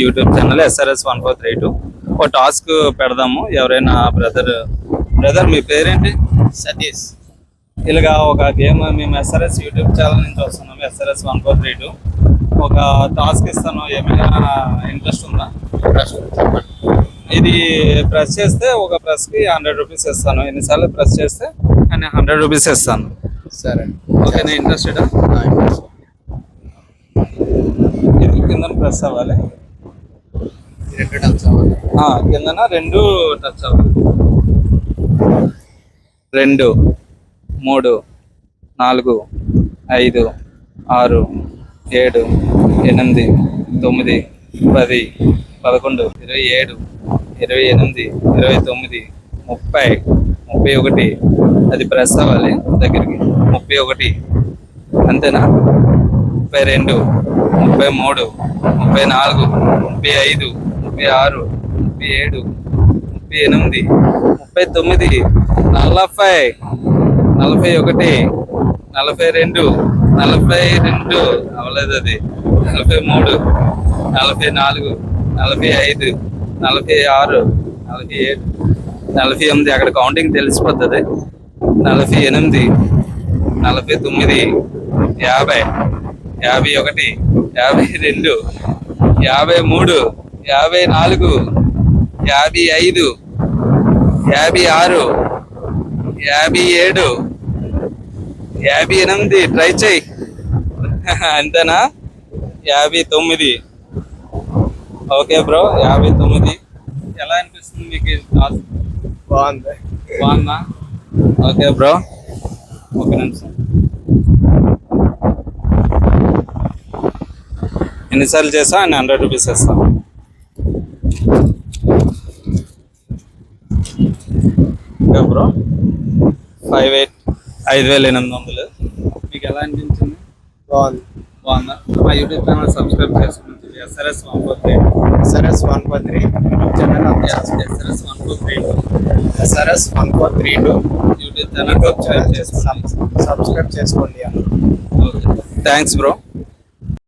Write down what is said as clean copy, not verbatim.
YouTube channel SRS1432 ఒక task పెడదాము. ఎవరైనా బ్రదర్ మీ పేరేంటి? సతీష్. ఇలాగా ఒక గేమ్ మేము SRS యూట్యూబ్ ఛానల్ నుంచి వస్తున్నాము. SRS1432 ఒక టాస్క్ ఇస్తాను. ఏమైనా ఇంట్రెస్ట్ ఉందా? ఇది ప్రెస్ చేస్తే ఒక ప్రెస్కి 100 రూపీస్ ఇస్తాను. ఎన్నిసార్లు ప్రెస్ చేస్తే అని 100 రూపీస్ ఇస్తాను. సరే, ఓకేనా? ఇంట్రెస్టెడా? ఇది కింద ప్రెస్ అవ్వాలి, కిందన 2 టచ్ అవ్వాలి. 2 3 4 5 6 7 8 9 10 11 27 28 29 30 31. అది ప్రెస్ అవ్వాలి దగ్గరికి. 31 అంతేనా? 32 33 34 35 36 37 38 39 40 41 42 42 అవ్వలేదు. అది 43 44 45 46 47 48. అక్కడ కౌంటింగ్ తెలిసిపోతుంది. 48 49 50 51 52 53 54 55 56 57 58. ట్రై చెయ్యి. అంతేనా? 59. Okay bro, 59. ఎలా అనిపిస్తుంది మీకు? బాగుందా? ఓకే బ్రో, ఒక నిమిషం. ఎన్నిసార్లు చేసా అని 100 రూపీస్ ఇస్తాను. Okay bro, 5800. మీకు ఎలా అనిపించింది? బాగుందా? మా యూట్యూబ్ ఛానల్ సబ్స్క్రైబ్ చేసుకోండి. SRS1432 channel. SRS1432 YouTube channel subscribe చేసుకోండి. Okay, thanks bro.